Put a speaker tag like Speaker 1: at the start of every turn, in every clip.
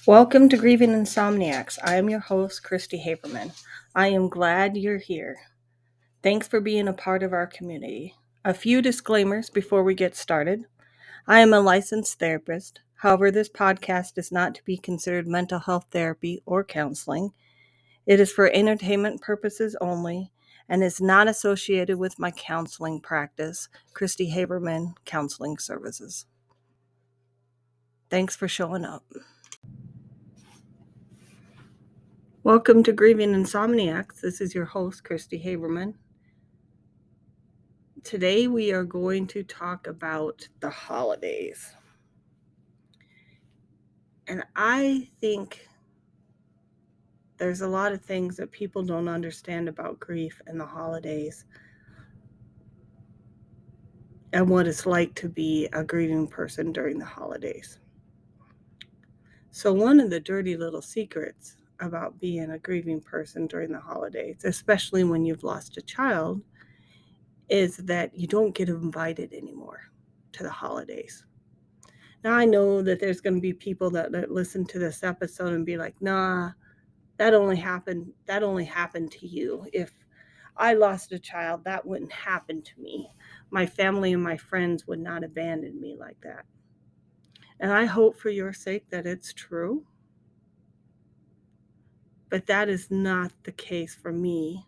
Speaker 1: Welcome to Grieving Insomniacs. I am your host, Christy Haberman. I am glad you're here. Thanks for being a part of our community. A few disclaimers before we get started. I am a licensed therapist. However, this podcast is not to be considered mental health therapy or counseling. It is for entertainment purposes only and is not associated with my counseling practice, Christy Haberman Counseling Services. Thanks for showing up. Welcome to Grieving Insomniacs. This is your host, Christy Haberman. Today we are going to talk about the holidays. And I think there's a lot of things that people don't understand about grief and the holidays and what it's like to be a grieving person during the holidays. So one of the dirty little secrets about being a grieving person during the holidays, especially when you've lost a child, is that you don't get invited anymore to the holidays. Now, I know that there's going to be people that listen to this episode and be like, nah, that only happened to you. If I lost a child, that wouldn't happen to me. My family and my friends would not abandon me like that. And I hope for your sake that it's true. But that is not the case for me.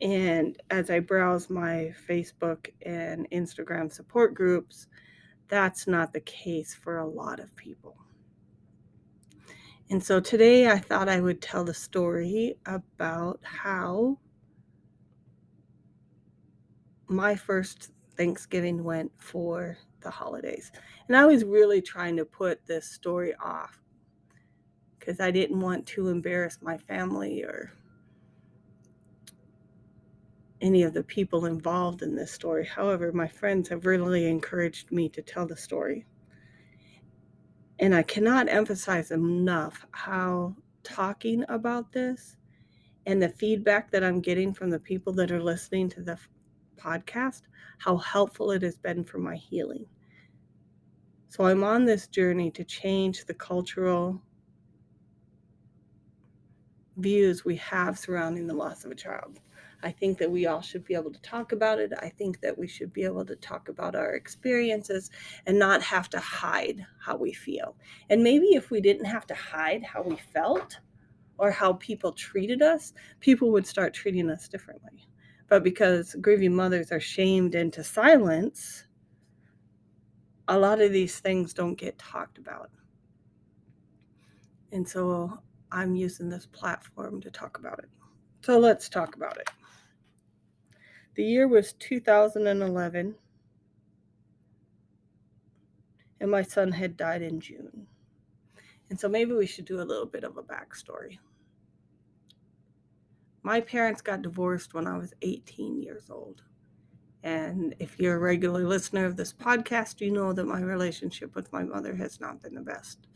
Speaker 1: And as I browse my Facebook and Instagram support groups, that's not the case for a lot of people. And so today I thought I would tell the story about how my first Thanksgiving went for the holidays. And I was really trying to put this story off because I didn't want to embarrass my family or any of the people involved in this story. However, my friends have really encouraged me to tell the story. And I cannot emphasize enough how talking about this and the feedback that I'm getting from the people that are listening to the podcast, how helpful it has been for my healing. So I'm on this journey to change the cultural views we have surrounding the loss of a child. I think that we all should be able to talk about it. I think that we should be able to talk about our experiences and not have to hide how we feel. And maybe if we didn't have to hide how we felt or how people treated us, people would start treating us differently. But because grieving mothers are shamed into silence, a lot of these things don't get talked about. And so I'm using this platform to talk about it. So let's talk about it. The year was 2011, and my son had died in June. And so maybe we should do a little bit of a backstory. My parents got divorced when I was 18 years old. And if you're a regular listener of this podcast, you know that my relationship with my mother has not been the best.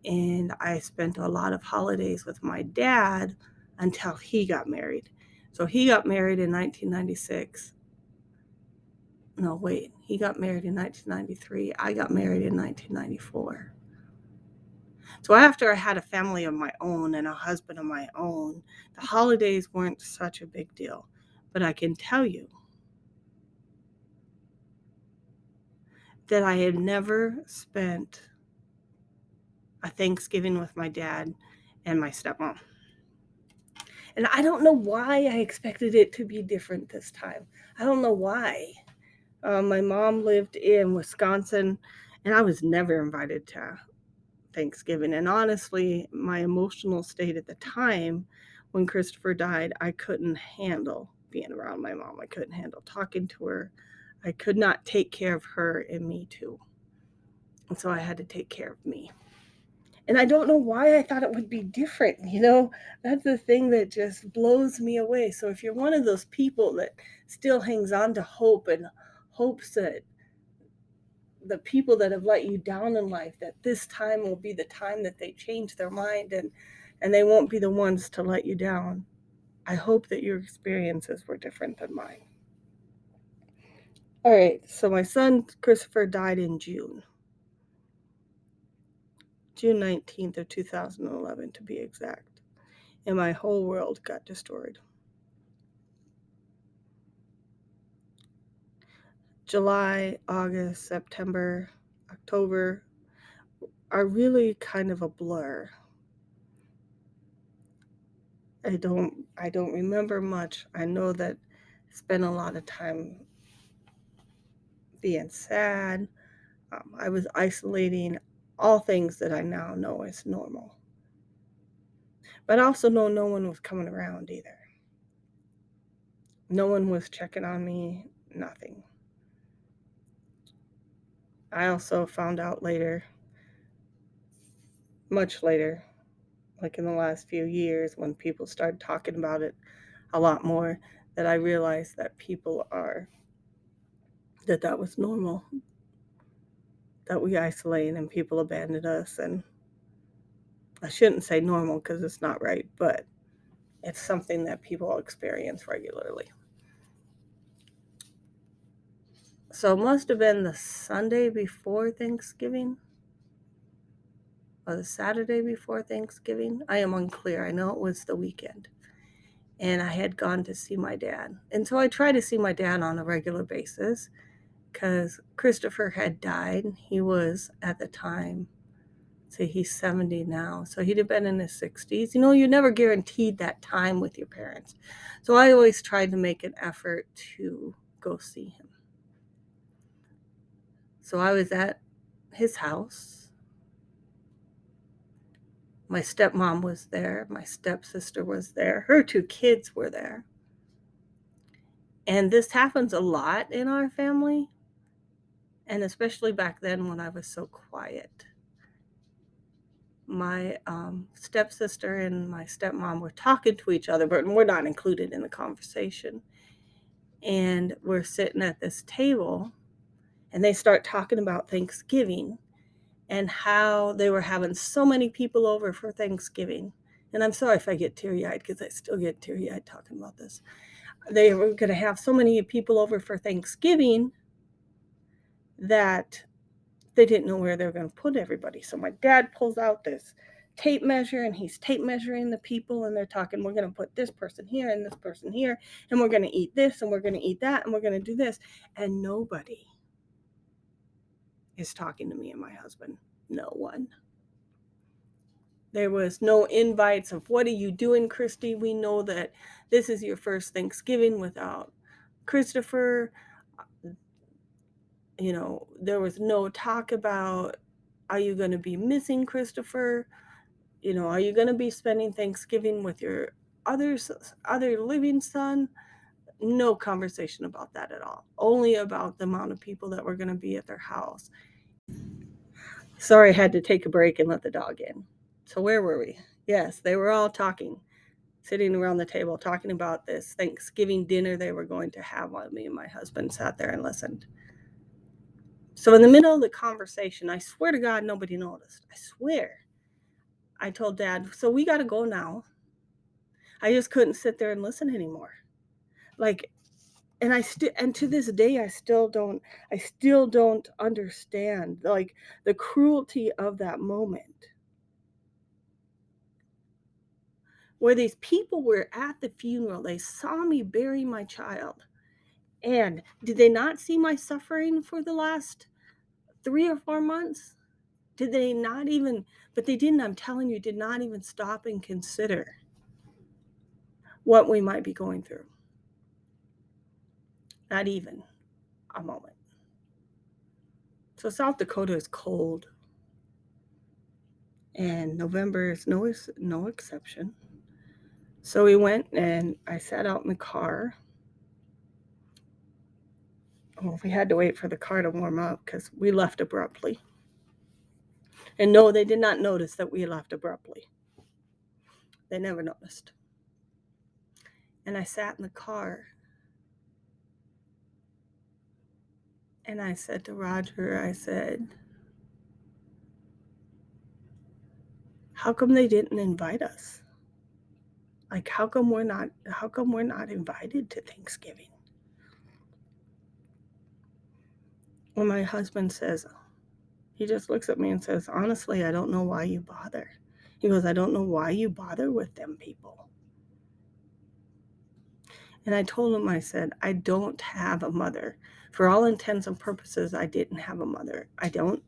Speaker 1: And I spent a lot of holidays with my dad until he got married. So he got married in 1996. No, wait, he got married in 1993. I got married in 1994. So after I had a family of my own and a husband of my own, the holidays weren't such a big deal. But I can tell you that I had never spent a Thanksgiving with my dad and my stepmom. And I don't know why I expected it to be different this time. I don't know why. My mom lived in Wisconsin, and I was never invited to Thanksgiving. And honestly, my emotional state at the time when Christopher died, I couldn't handle being around my mom. I couldn't handle talking to her. I could not take care of her and me too. And so I had to take care of me. And I don't know why I thought it would be different. That's the thing that just blows me away. So if you're one of those people that still hangs on to hope and hopes that the people that have let you down in life, that this time will be the time that they change their mind and they won't be the ones to let you down, I hope that your experiences were different than mine. All right, so my son Christopher died in June June 19th of 2011 to be exact. And my whole world got destroyed. July, August, September, October are really kind of a blur. I don't remember much. I know that I spent a lot of time being sad. I was isolating, all things that I now know is normal. But I also know no one was coming around either. No one was checking on me, nothing. I also found out later, much later, like in the last few years, when people started talking about it a lot more, that I realized that that was normal, that we isolate and people abandoned us. And I shouldn't say normal because it's not right, but it's something that people experience regularly. So it must have been the Sunday before Thanksgiving or the Saturday before Thanksgiving. I am unclear. I know it was the weekend. And I had gone to see my dad. And so I try to see my dad on a regular basis because Christopher had died. He was, at the time, say he's 70 now, so he'd have been in his 60s. You know, you're never guaranteed that time with your parents. So I always tried to make an effort to go see him. So I was at his house. My stepmom was there. My stepsister was there. Her 2 kids were there. And this happens a lot in our family, and especially back then when I was so quiet. My stepsister and my stepmom were talking to each other, but we're not included in the conversation. And we're sitting at this table, and they start talking about Thanksgiving and how they were having so many people over for Thanksgiving. And I'm sorry if I get teary-eyed because I still get teary-eyed talking about this. They were going to have so many people over for Thanksgiving that they didn't know where they were going to put everybody. So my dad pulls out this tape measure and he's tape measuring the people, and they're talking, we're going to put this person here and this person here, and we're going to eat this and we're going to eat that and we're going to do this. And nobody is talking to me and my husband. No one. There was no invites of, what are you doing, Christy? We know that this is your first Thanksgiving without Christopher. You know, there was no talk about, are you going to be missing Christopher? You know, are you going to be spending Thanksgiving with your other living son? No conversation about that at all. Only about the amount of people that were going to be at their house. Sorry, I had to take a break and let the dog in. So where were we? Yes, they were all talking, sitting around the table, talking about this Thanksgiving dinner they were going to have while me and my husband sat there and listened. So in the middle of the conversation, I swear to God, nobody noticed. I swear. I told Dad, so we got to go now. I just couldn't sit there and listen anymore. Like, and and to this day, I still don't understand, like, the cruelty of that moment. Where these people were at the funeral, they saw me bury my child. And did they not see my suffering for the last 3 or 4 months? Did they not even, but they didn't, I'm telling you, did not even stop and consider what we might be going through. Not even a moment. So South Dakota is cold. And November is no exception. So we went and I sat out in the car. Well, we had to wait for the car to warm up because we left abruptly. And no, they did not notice that we left abruptly. They never noticed. And I sat in the car. And I said to Roger, I said, how come they didn't invite us? Like, how come we're not invited to Thanksgiving? Well, my husband says, he just looks at me and says, honestly, I don't know why you bother. He goes, I don't know why you bother with them people. And I told him, I said, I don't have a mother. For all intents and purposes, I didn't have a mother. I don't.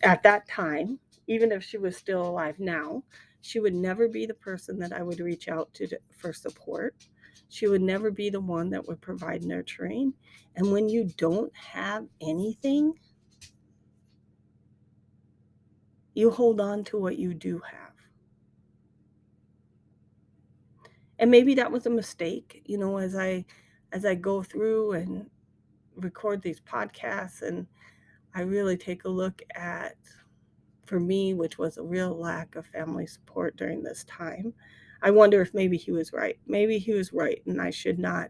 Speaker 1: At that time, even if she was still alive now, she would never be the person that I would reach out to for support. She would never be the one that would provide nurturing. And when you don't have anything, you hold on to what you do have. And maybe that was a mistake, as I go through and record these podcasts, and I really take a look at, for me, which was a real lack of family support during this time. I wonder if maybe he was right. Maybe he was right, and I should not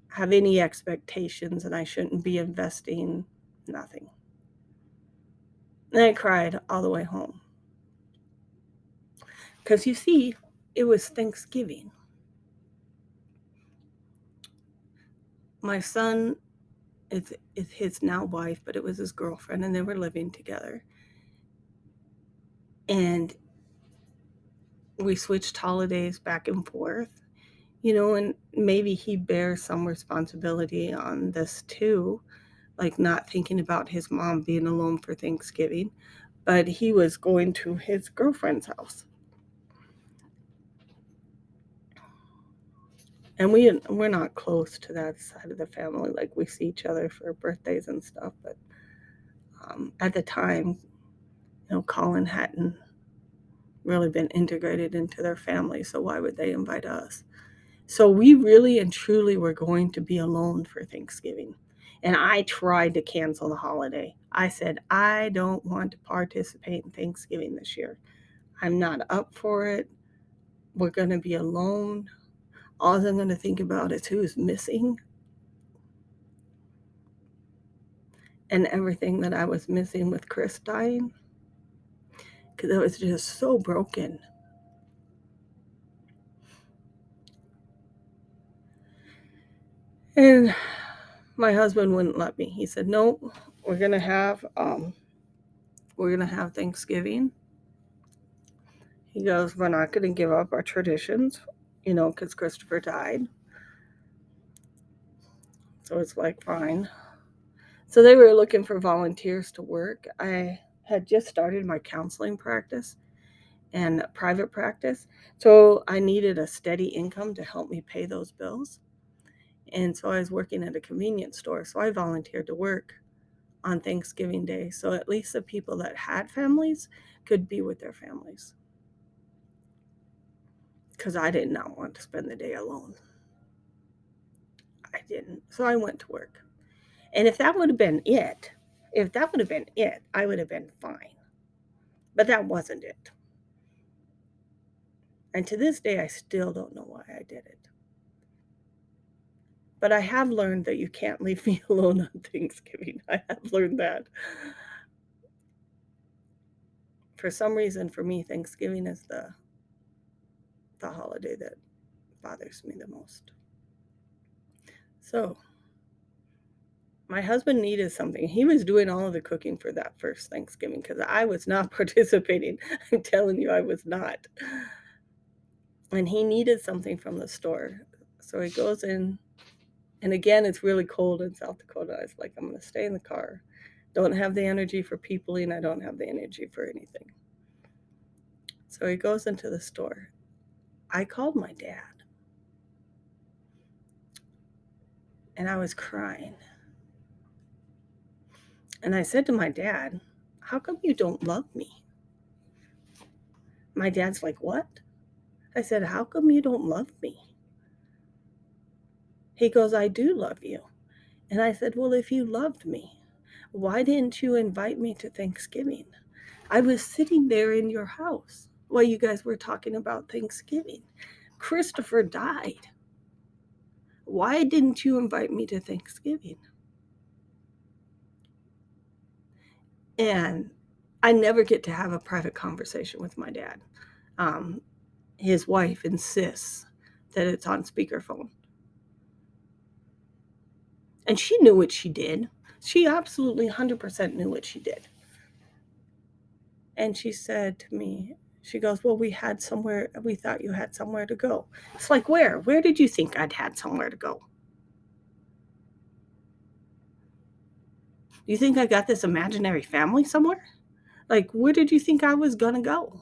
Speaker 1: have any expectations, and I shouldn't be investing nothing. And I cried all the way home. Because you see, it was Thanksgiving. My son is his now wife, but it was his girlfriend, and they were living together. And we switched holidays back and forth, and maybe he bears some responsibility on this too, like not thinking about his mom being alone for Thanksgiving, but he was going to his girlfriend's house. And we're not close to that side of the family. Like, we see each other for birthdays and stuff, but at the time, Colin hadn't really been integrated into their family, so why would they invite us? So we really and truly were going to be alone for Thanksgiving. And I tried to cancel the holiday. I said, I don't want to participate in Thanksgiving this year. I'm not up for it. We're going to be alone. All I'm going to think about is who's missing. And everything that I was missing with Chris dying. Because I was just so broken. And my husband wouldn't let me. He said, no, we're going to have Thanksgiving. He goes, we're not going to give up our traditions, because Christopher died. So it's like, fine. So they were looking for volunteers to work. I had just started my counseling practice and private practice. So I needed a steady income to help me pay those bills. And so I was working at a convenience store. So I volunteered to work on Thanksgiving Day. So at least the people that had families could be with their families. Because I did not want to spend the day alone. I didn't. So I went to work. And if that would have been it, I would have been fine. But that wasn't it. And to this day, I still don't know why I did it. But I have learned that you can't leave me alone on Thanksgiving. I have learned that. For some reason, for me, Thanksgiving is the holiday that bothers me the most. So my husband needed something. He was doing all of the cooking for that first Thanksgiving because I was not participating. I'm telling you, I was not. And he needed something from the store. So he goes in, and again, it's really cold in South Dakota. I was like, I'm going to stay in the car. Don't have the energy for peopling. I don't have the energy for anything. So he goes into the store. I called my dad. And I was crying. And I said to my dad, how come you don't love me? My dad's like, what? I said, how come you don't love me? He goes, I do love you. And I said, well, if you loved me, why didn't you invite me to Thanksgiving? I was sitting there in your house while you guys were talking about Thanksgiving. Christopher died. Why didn't you invite me to Thanksgiving? And I never get to have a private conversation with my dad. His wife insists that it's on speakerphone. And she knew what she did. She absolutely 100% knew what she did. And she said to me, she goes, well, we thought you had somewhere to go. It's like, where? Where did you think I'd had somewhere to go? You think I got this imaginary family somewhere? Like, where did you think I was going to go?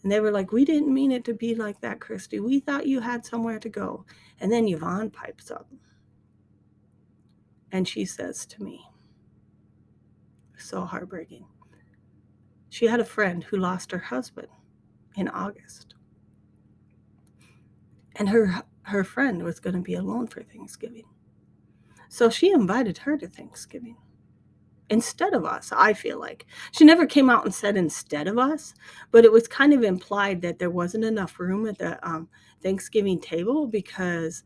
Speaker 1: And they were like, we didn't mean it to be like that, Christy. We thought you had somewhere to go. And then Yvonne pipes up. And she says to me, so heartbreaking. She had a friend who lost her husband in August. And her friend was going to be alone for Thanksgiving. So she invited her to Thanksgiving instead of us, I feel like. She never came out and said instead of us, but it was kind of implied that there wasn't enough room at the Thanksgiving table because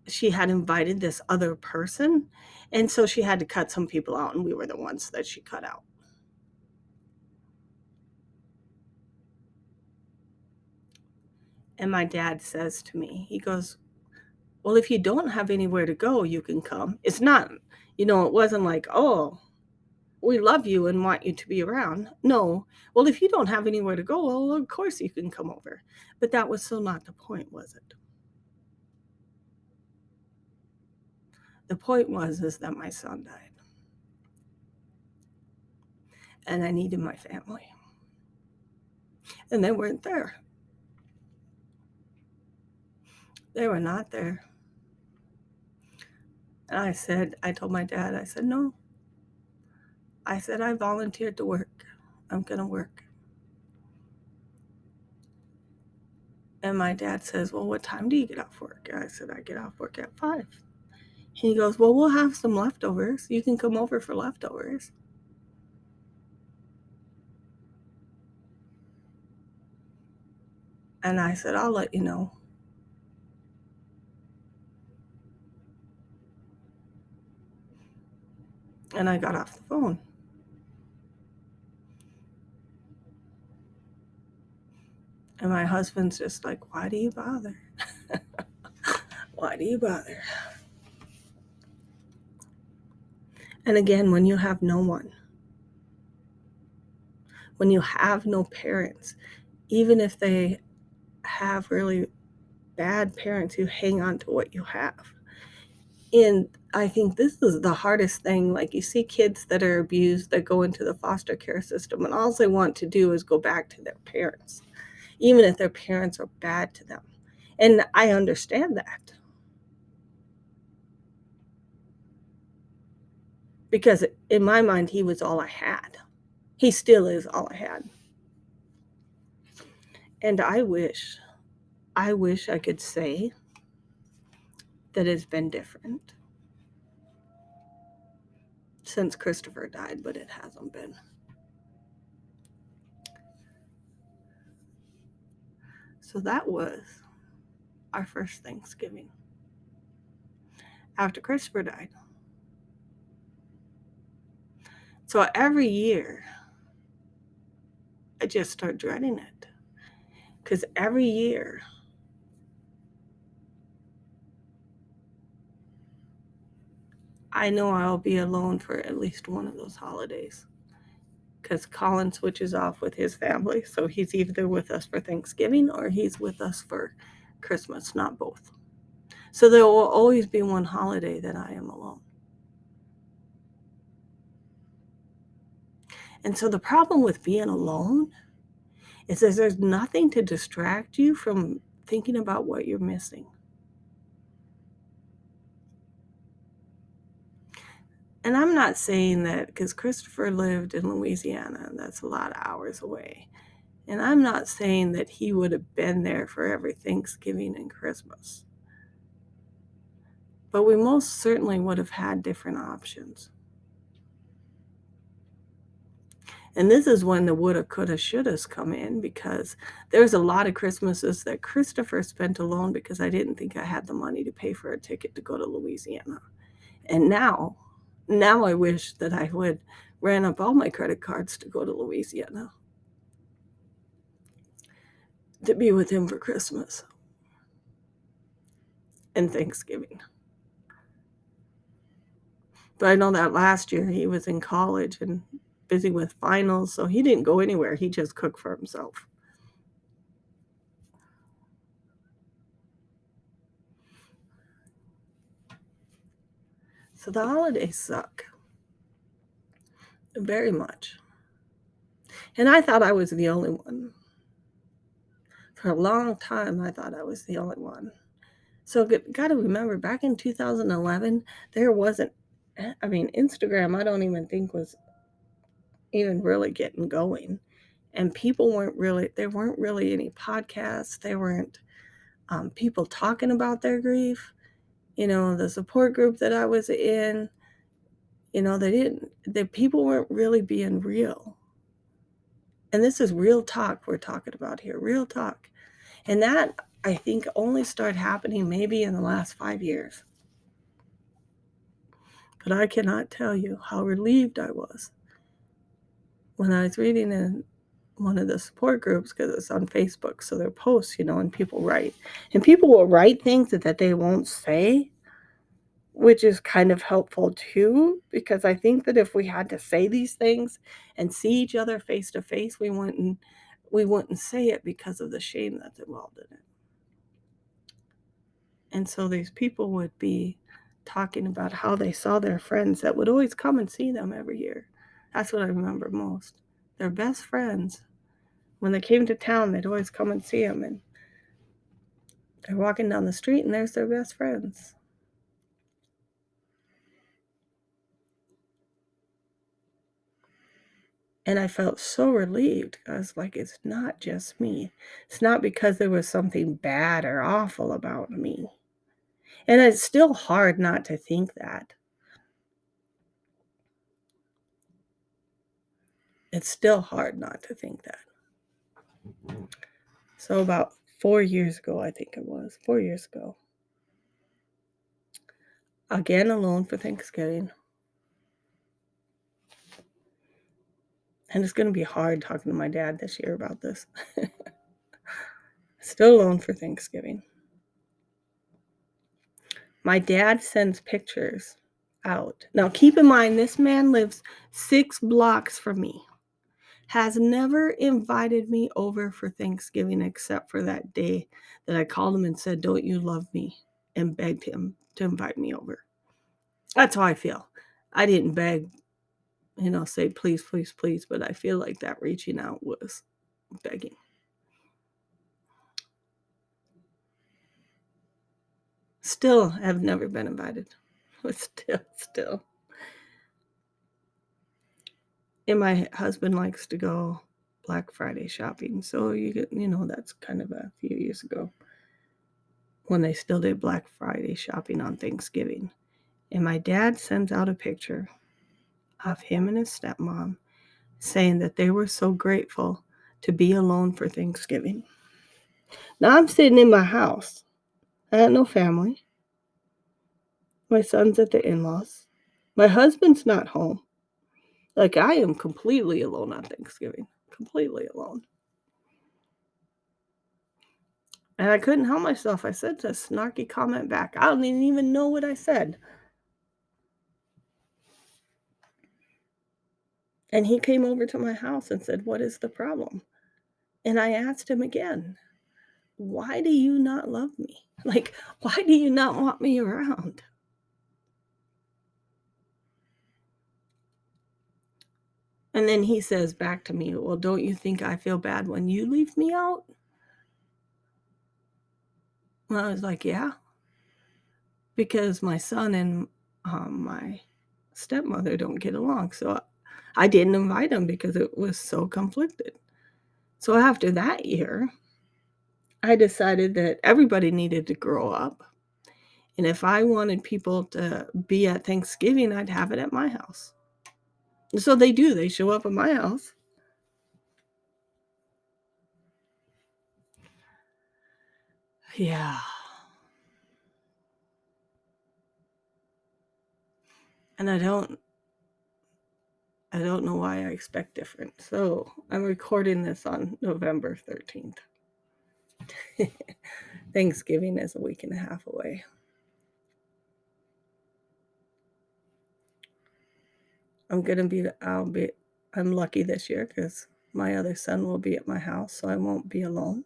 Speaker 1: she had invited this other person. And so she had to cut some people out, and we were the ones that she cut out. And my dad says to me, he goes, well, if you don't have anywhere to go, you can come. It's not, it wasn't like, oh, we love you and want you to be around. No. Well, if you don't have anywhere to go, well, of course you can come over. But that was still not the point, was it? The point is that my son died. And I needed my family. And they weren't there. They were not there. And I told my dad, I said, no. I said, I volunteered to work. I'm going to work. And my dad says, well, what time do you get off work? I said, I get off work at 5. He goes, well, we'll have some leftovers. You can come over for leftovers. And I said, I'll let you know. And I got off the phone. And my husband's just like, why do you bother? Why do you bother? And again, when you have no one, when you have no parents, even if they have really bad parents, you hang on to what you have. And I think this is the hardest thing. Like, you see kids that are abused that go into the foster care system, and all they want to do is go back to their parents, even if their parents are bad to them. And I understand that. Because in my mind, he was all I had. He still is all I had. And I wish I could say that it's been different since Christopher died, but it hasn't been. So that was our first Thanksgiving after Christopher died. So every year, I just start dreading it. Because every year, I know I'll be alone for at least one of those holidays. Because Colin switches off with his family. So he's either with us for Thanksgiving or he's with us for Christmas, not both. So there will always be one holiday that I am alone. And so the problem with being alone is that there's nothing to distract you from thinking about what you're missing. And I'm not saying that because Christopher lived in Louisiana, and that's a lot of hours away. And I'm not saying that he would have been there for every Thanksgiving and Christmas. But we most certainly would have had different options. And this is when the woulda, coulda, shouldas come in, because there's a lot of Christmases that Christopher spent alone because I didn't think I had the money to pay for a ticket to go to Louisiana. And now I wish that I would ran up all my credit cards to go to Louisiana to be with him for Christmas. and Thanksgiving. But I know that last year he was in college and busy with finals, so he didn't go anywhere. He just cooked for himself. So the holidays suck. Very much. And I thought I was the only one. For a long time, I thought I was the only one. So got to remember, back in 2011, there wasn't, I mean, Instagram, I don't even think was even really getting going. And people weren't really, there weren't really any podcasts. There weren't people talking about their grief. You know, the support group that I was in, you know, the people weren't really being real. And this is real talk we're talking about here, real talk. And that, I think, only started happening maybe in the last 5 years. But I cannot tell you how relieved I was when I was reading in one of the support groups, because it's on Facebook, so they're posts, you know, and people write. And people will write things that they won't say, which is kind of helpful too, because I think that if we had to say these things and see each other face to face, we wouldn't say it because of the shame that's involved in it. And so these people would be talking about how they saw their friends that would always come and see them every year. That's what I remember most. Their best friends. When they came to town, they'd always come and see them. And they're walking down the street and there's their best friends. And I felt so relieved. I was like, it's not just me. It's not because there was something bad or awful about me. And it's still hard not to think that. It's still hard not to think that. So about 4 years ago, I think it was, 4 years ago, again alone for Thanksgiving. And it's going to be hard talking to my dad this year about this. Still alone for Thanksgiving. My dad sends pictures out. Now, keep in mind, this man lives 6 blocks from me. Has never invited me over for Thanksgiving except for that day that I called him and said, "Don't you love me?" and begged him to invite me over. That's how I feel. I didn't beg, you know, say, "Please, please, please," but I feel like that reaching out was begging. Still have never been invited. But still. And my husband likes to go Black Friday shopping. So you know, that's kind of a few years ago when they still did Black Friday shopping on Thanksgiving. And my dad sends out a picture of him and his stepmom saying that they were so grateful to be alone for Thanksgiving. Now I'm sitting in my house. I had no family. My son's at the in-laws. My husband's not home. Like, I am completely alone on Thanksgiving. Completely alone. And I couldn't help myself. I said a snarky comment back. I don't even know what I said. And he came over to my house and said, "What is the problem?" And I asked him again, "Why do you not love me? Like, why do you not want me around?" And then he says back to me, "Well, don't you think I feel bad when you leave me out?" And I was like, "Yeah." Because my son and my stepmother don't get along. So I didn't invite him because it was so conflicted. So after that year, I decided that everybody needed to grow up. And if I wanted people to be at Thanksgiving, I'd have it at my house. And so they do. They show up at my house. Yeah. And I don't know why I expect different. So I'm recording this on November 13th. Thanksgiving is a week and a half away. I'm lucky this year because my other son will be at my house, so I won't be alone.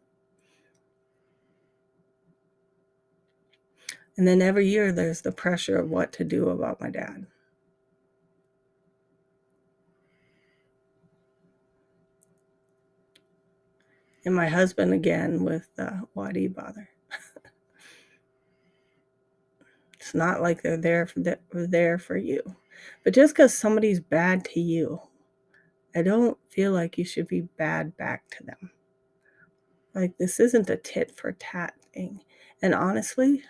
Speaker 1: And then every year there's the pressure of what to do about my dad. And my husband again with why do you bother? It's not like they're there for you. But just because somebody's bad to you, I don't feel like you should be bad back to them. Like, this isn't a tit for tat thing. And honestly,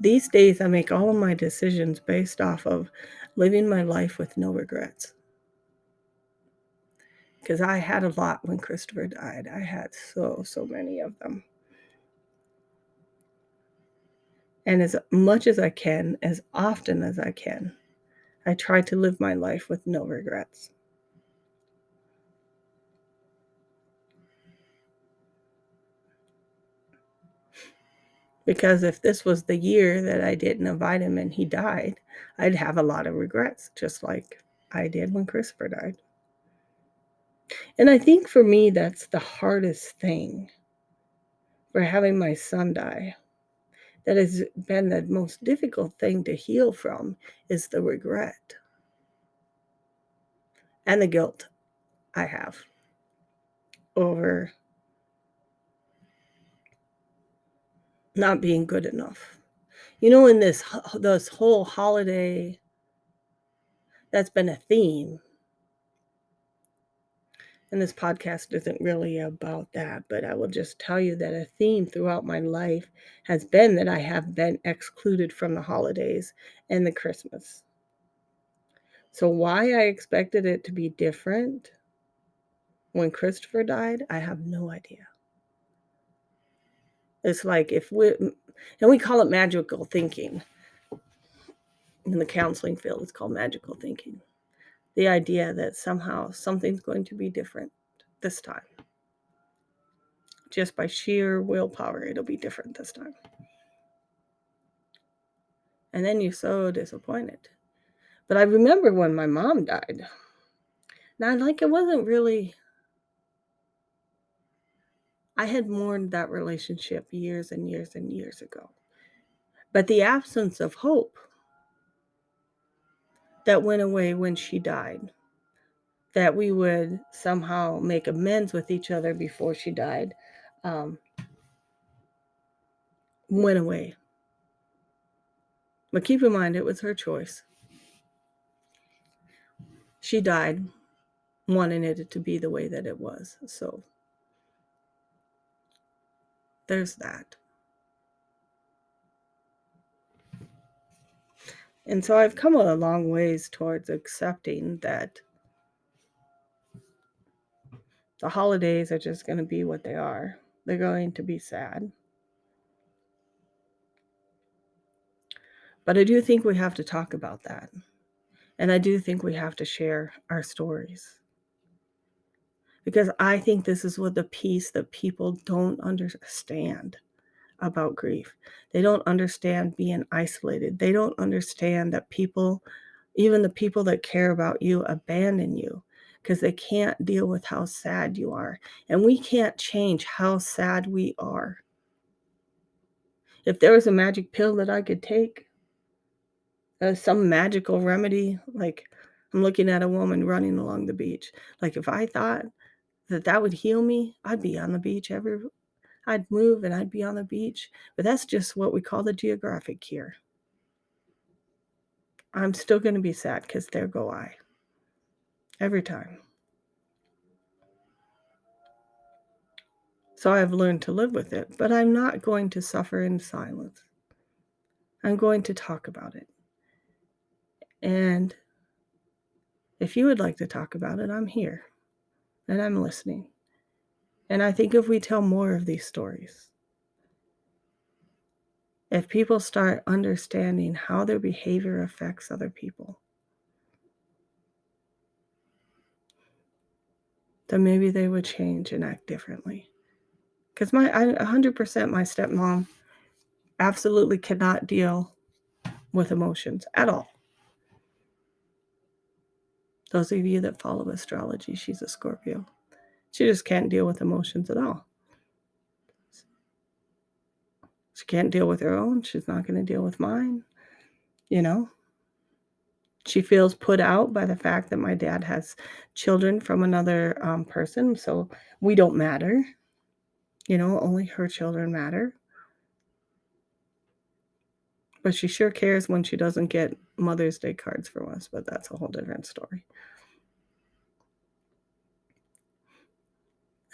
Speaker 1: these days I make all of my decisions based off of living my life with no regrets. Because I had a lot when Christopher died. I had so many of them. And as much as I can, as often as I can, I try to live my life with no regrets. Because if this was the year that I didn't invite him and he died, I'd have a lot of regrets, just like I did when Christopher died. And I think for me, that's the hardest thing for having my son die. That has been the most difficult thing to heal from is the regret and the guilt I have over not being good enough. You know, in this whole holiday, that's been a theme. And this podcast isn't really about that, but I will just tell you that a theme throughout my life has been that I have been excluded from the holidays and the Christmas. So why I expected it to be different when Christopher died, I have no idea. It's like and we call it magical thinking. In the counseling field, it's called magical thinking. The idea that somehow something's going to be different this time. Just by sheer willpower, it'll be different this time. And then you're so disappointed. But I remember when my mom died. Now, like, it wasn't really, I had mourned that relationship years and years and years ago. But the absence of hope that went away when she died, that we would somehow make amends with each other before she died, went away. But keep in mind, it was her choice. She died wanting it to be the way that it was. So there's that. And so I've come a long ways towards accepting that the holidays are just going to be what they are. They're going to be sad. But I do think we have to talk about that. And I do think we have to share our stories. Because I think this is what the piece that people don't understand about grief. They don't understand being isolated. They don't understand that people, even the people that care about you, abandon you because they can't deal with how sad you are. And we can't change how sad we are. If there was a magic pill that I could take, some magical remedy, like I'm looking at a woman running along the beach. Like if I thought that would heal me, I'd be on the beach I'd move and I'd be on the beach. But that's just what we call the geographic cure. I'm still going to be sad because there go I. Every time. So I've learned to live with it, but I'm not going to suffer in silence. I'm going to talk about it. And if you would like to talk about it, I'm here and I'm listening. And I think if we tell more of these stories, if people start understanding how their behavior affects other people, then maybe they would change and act differently. Because 100% my stepmom absolutely cannot deal with emotions at all. Those of you that follow astrology, she's a Scorpio. She just can't deal with emotions at all. She can't deal with her own. She's not going to deal with mine. You know, she feels put out by the fact that my dad has children from another person. So we don't matter. You know, only her children matter. But she sure cares when she doesn't get Mother's Day cards from us. But that's a whole different story.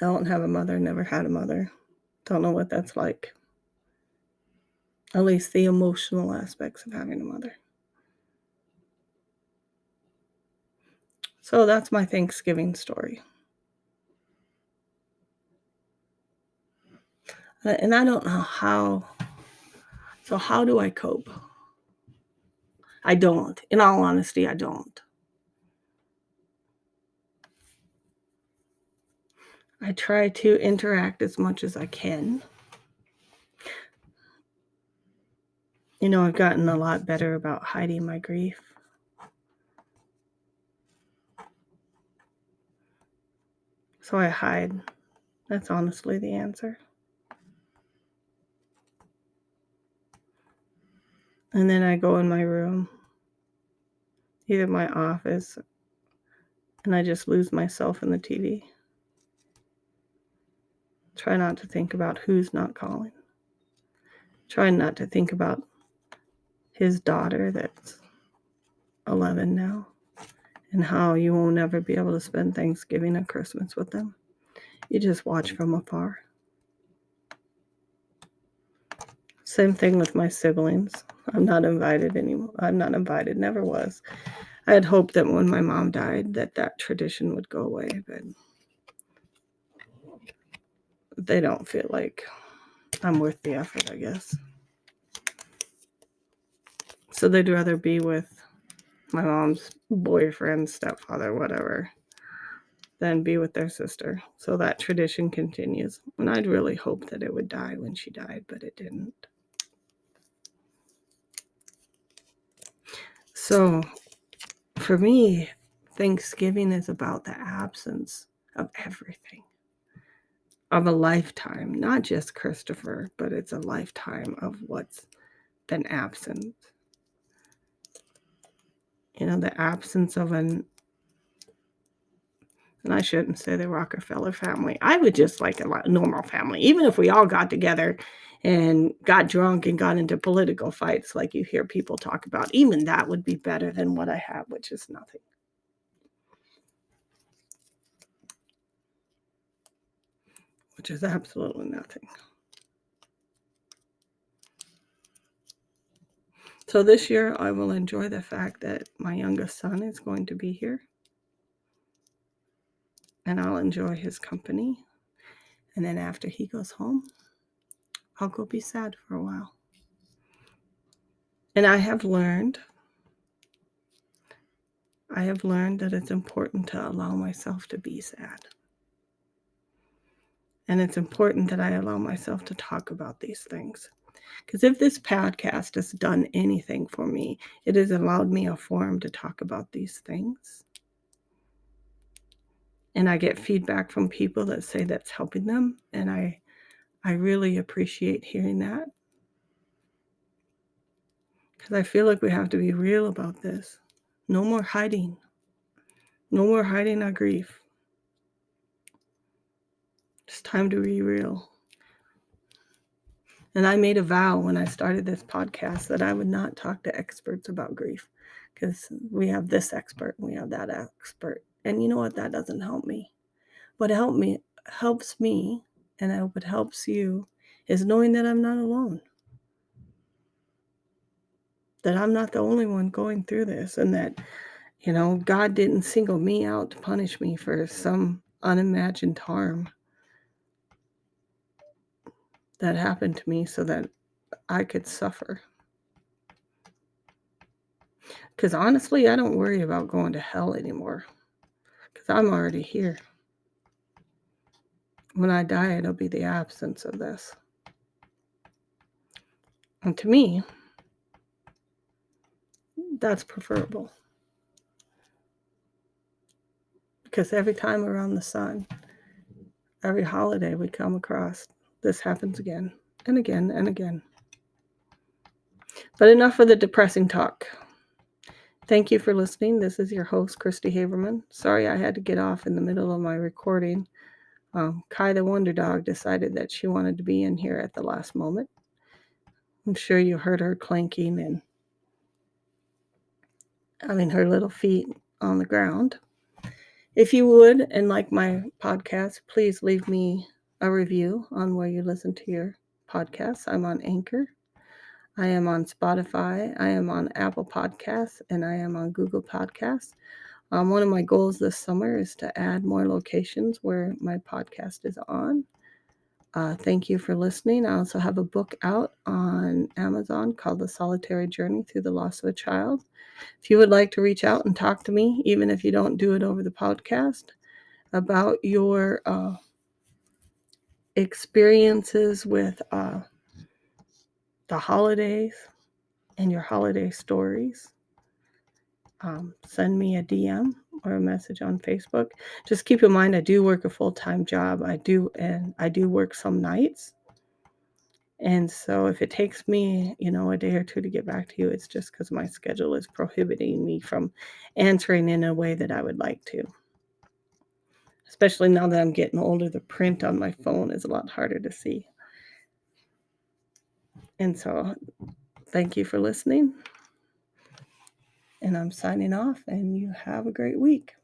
Speaker 1: I don't have a mother, never had a mother. Don't know what that's like. At least the emotional aspects of having a mother. So that's my Thanksgiving story. And I don't know how. So how do I cope? I don't. In all honesty, I don't. I try to interact as much as I can. You know, I've gotten a lot better about hiding my grief. So I hide. That's honestly the answer. And then I go in my room, either my office, and I just lose myself in the TV. Try not to think about who's not calling. Try not to think about his daughter that's 11 now and how you won't ever be able to spend Thanksgiving or Christmas with them. You just watch from afar. Same thing with my siblings. I'm not invited anymore. I'm not invited, never was. I had hoped that when my mom died that tradition would go away, but they don't feel like I'm worth the effort, I guess. So they'd rather be with my mom's boyfriend, stepfather, whatever, than be with their sister. So that tradition continues. And I'd really hoped that it would die when she died, but it didn't. So for me, Thanksgiving is about the absence of everything, of a lifetime, not just Christopher, but it's a lifetime of what's been absent. You know, the absence of and I shouldn't say the Rockefeller family. I would just like a normal family, even if we all got together and got drunk and got into political fights like you hear people talk about. Even that would be better than what I have, which is nothing. Which is absolutely nothing. So this year, I will enjoy the fact that my youngest son is going to be here. And I'll enjoy his company. And then after he goes home, I'll go be sad for a while. And I have learned that it's important to allow myself to be sad. And it's important that I allow myself to talk about these things. Because if this podcast has done anything for me, it has allowed me a forum to talk about these things. And I get feedback from people that say that's helping them. And I really appreciate hearing that. Because I feel like we have to be real about this. No more hiding. No more hiding our grief. It's time to be real. And I made a vow when I started this podcast that I would not talk to experts about grief. Because we have this expert, we have that expert. And you know what? That doesn't help me. What helps me, and I hope it helps you, is knowing that I'm not alone. That I'm not the only one going through this, and that, you know, God didn't single me out to punish me for some unimagined harm that happened to me so that I could suffer. Because honestly, I don't worry about going to hell anymore. Because I'm already here. When I die, it'll be the absence of this. And to me, that's preferable. Because every time around the sun, every holiday we come across, this happens again and again and again. But enough of the depressing talk. Thank you for listening. This is your host, Christy Haberman. Sorry I had to get off in the middle of my recording. Kai the Wonder Dog decided that she wanted to be in here at the last moment. I'm sure you heard her clanking and her little feet on the ground. If you would and like my podcast, please leave me a review on where you listen to your podcasts. I'm on Anchor. I am on Spotify. I am on Apple Podcasts, and I am on Google Podcasts. One of my goals this summer is to add more locations where my podcast is on. Thank you for listening. I also have a book out on Amazon called The Solitary Journey Through the Loss of a Child. If you would like to reach out and talk to me, even if you don't do it over the podcast, about your experiences with the holidays and your holiday stories, send me a DM or a message on Facebook. Just keep in mind, I do work a full-time job. I do work some nights. And so if it takes me, a day or two to get back to you, it's just because my schedule is prohibiting me from answering in a way that I would like to. Especially now that I'm getting older, the print on my phone is a lot harder to see. And so thank you for listening. And I'm signing off, and you have a great week.